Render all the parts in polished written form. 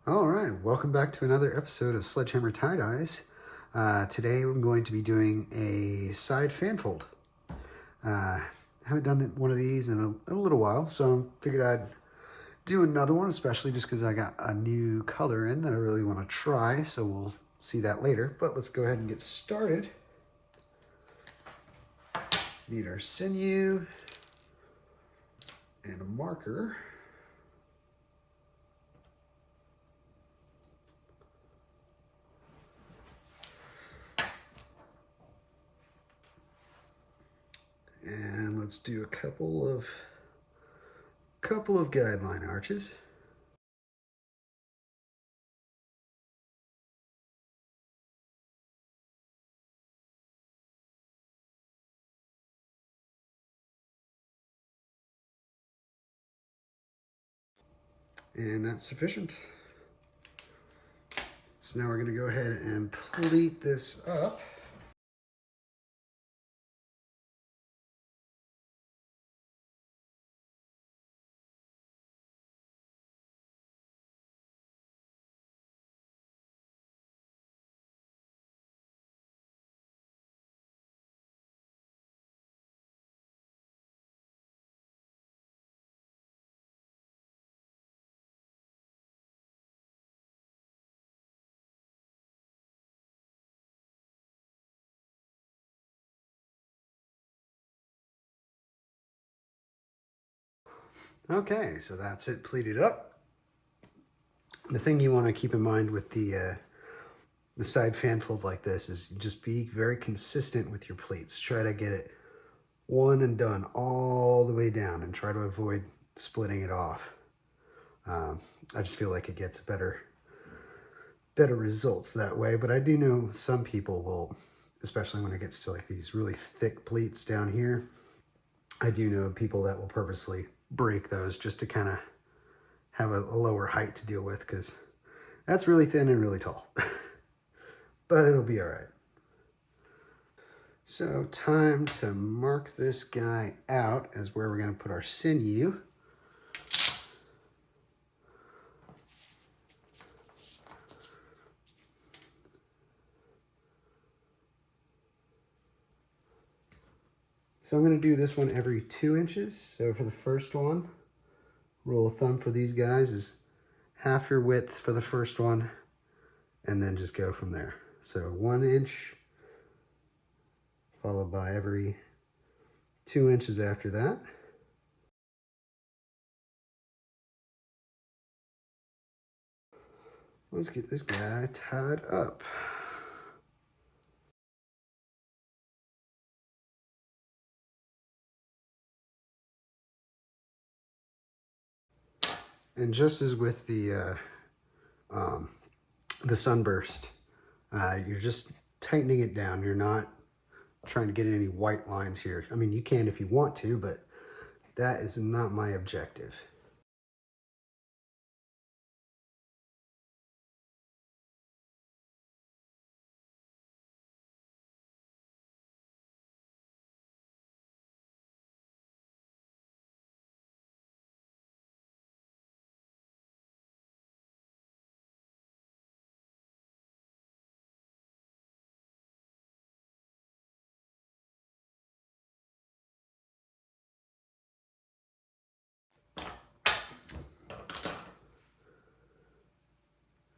All right, welcome back to another episode of Sledgehammer Tie-Dyes. Today I'm going to be doing a side fanfold. I haven't done one of these in a little while, so I figured I'd do another one, especially just because I got a new color in that I really want to try, so we'll see that later. But let's go ahead and get started. Need our sinew and a marker. And let's do a couple of guideline arches. And that's sufficient. So now we're going to go ahead and pleat this up. Okay, so that's it pleated up. The thing you want to keep in mind with the side fanfold like this is just be very consistent with your pleats. Try to get it one and done all the way down and try to avoid splitting it off. I just feel like it gets better results that way, but I do know some people will, especially when it gets to like these really thick pleats down here, I do know people that will purposely break those just to kind of have a lower height to deal with, because that's really thin and really tall. But it'll be all right. So time to mark this guy out as where we're going to put our sinew. So I'm going to do this one every 2 inches. So for the first one, rule of thumb for these guys is half your width for the first one, and then just go from there. So 1 inch, followed by every 2 inches after that. Let's get this guy tied up. And just as with the sunburst, you're just tightening it down. You're not trying to get any white lines here. I mean, you can if you want to, but that is not my objective.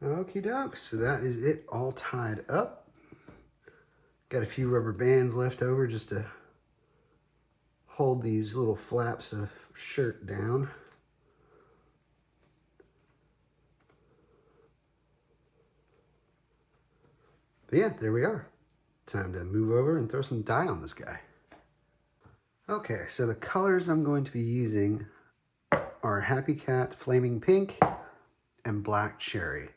Okie doke, so that is it all tied up. Got a few rubber bands left over just to hold these little flaps of shirt down. But yeah, there we are. Time to move over and throw some dye on this guy. Okay, so the colors I'm going to be using are Happy Cat Flaming Pink and Black Cherry.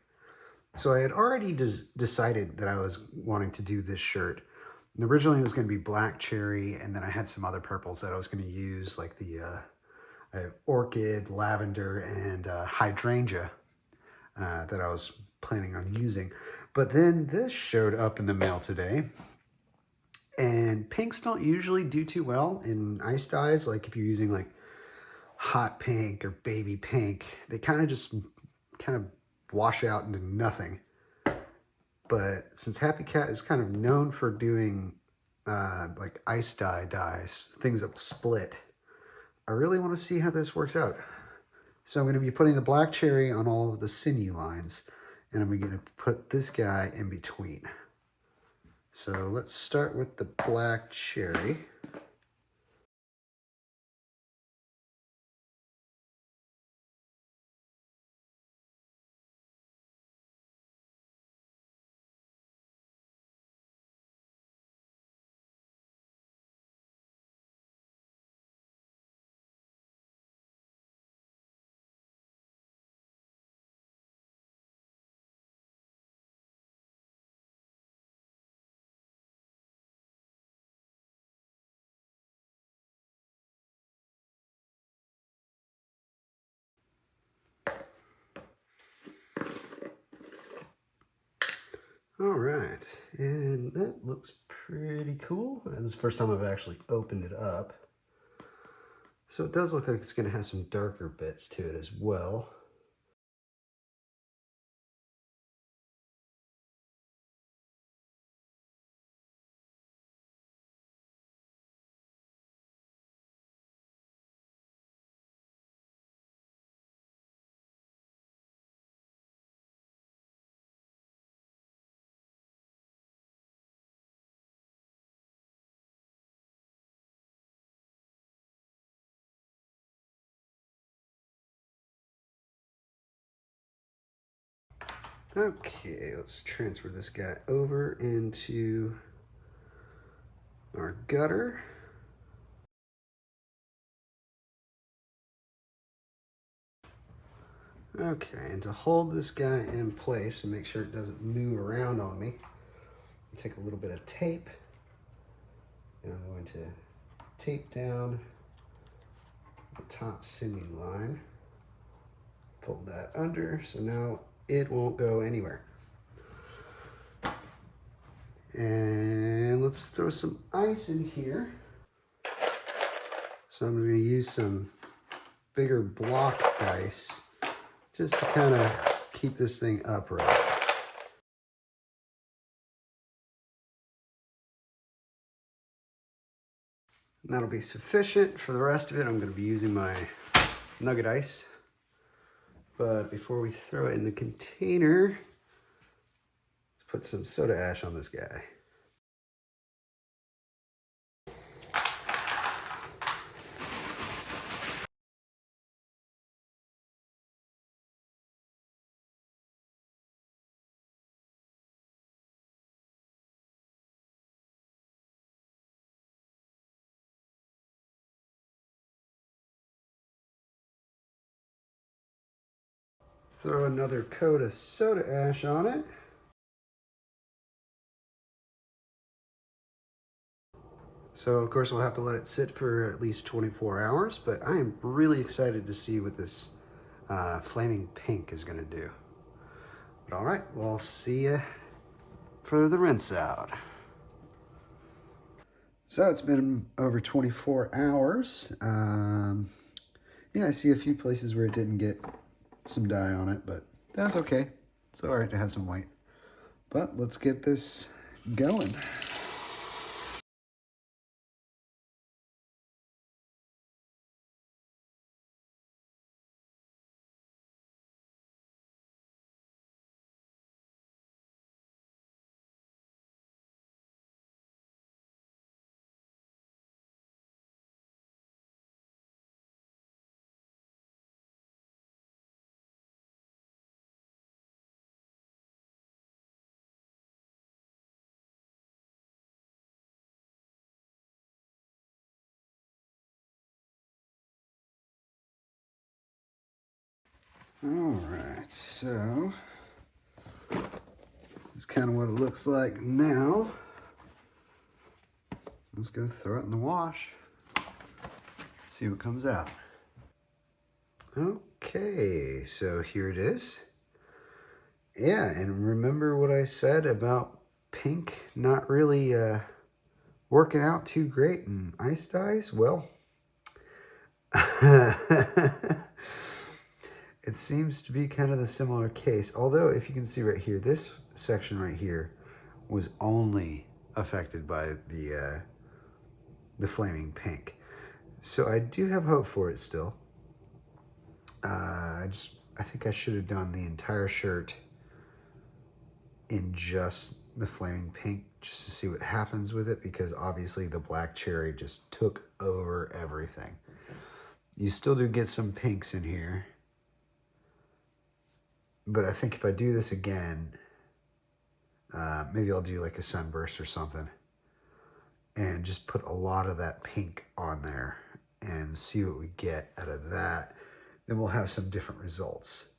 So I had already decided that I was wanting to do this shirt. And originally it was going to be Black Cherry, and then I had some other purples that I was going to use, like the Orchid, Lavender, and Hydrangea that I was planning on using. But then this showed up in the mail today, and pinks don't usually do too well in ice dyes. Like if you're using like hot pink or baby pink, they kind of wash out into nothing. But since Happy Cat is kind of known for doing like ice dye dyes, things that will split, I really want to see how this works out. So I'm going to be putting the black cherry on all of the sinew lines, and I'm going to put this guy in between. So let's start with the black cherry. All right, and that looks pretty cool. This is the first time I've actually opened it up. So it does look like it's going to have some darker bits to it as well. Okay, let's transfer this guy over into our gutter. Okay, and to hold this guy in place and make sure it doesn't move around on me, I'll take a little bit of tape, and I'm going to tape down the top sinew line, pull that under, so now it won't go anywhere. And let's throw some ice in here. So I'm going to use some bigger block ice just to kind of keep this thing upright. And that'll be sufficient. For the rest of it, I'm going to be using my nugget ice. But before we throw it in the container, let's put some soda ash on this guy. Throw another coat of soda ash on it. So of course we'll have to let it sit for at least 24 hours, but I am really excited to see what this flaming pink is gonna do. But all right, we'll see you for the rinse out. So it's been over 24 hours. Yeah, I see a few places where it didn't get some dye on it, but that's okay. It's all right to have some white. But let's get this going. All right, so this is kind of what it looks like now. Let's go throw it in the wash, see what comes out. Okay, so here it is. Yeah, and remember what I said about pink not really working out too great in ice dyes? Well, it seems to be kind of the similar case. Although, if you can see right here, this section right here was only affected by the flaming pink. So I do have hope for it still. I think I should have done the entire shirt in just the flaming pink just to see what happens with it, because obviously the black cherry just took over everything. You still do get some pinks in here, but I think if I do this again, maybe I'll do like a sunburst or something and just put a lot of that pink on there and see what we get out of that. Then we'll have some different results.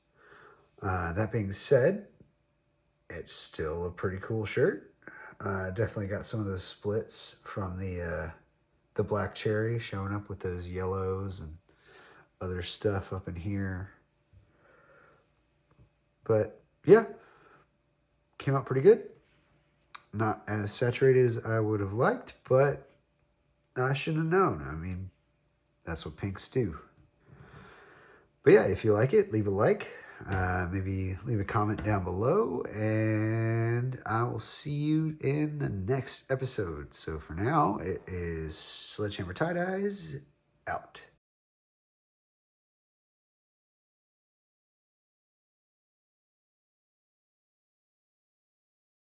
That being said, it's still a pretty cool shirt. Definitely got some of those splits from the black cherry showing up with those yellows and other stuff up in here. But yeah, came out pretty good. Not as saturated as I would have liked, but I should have known. I mean, that's what pinks do. But yeah, if you like it, leave a like. Maybe leave a comment down below, and I will see you in the next episode. So for now, it is Sledgehammer Tie-Dyes out.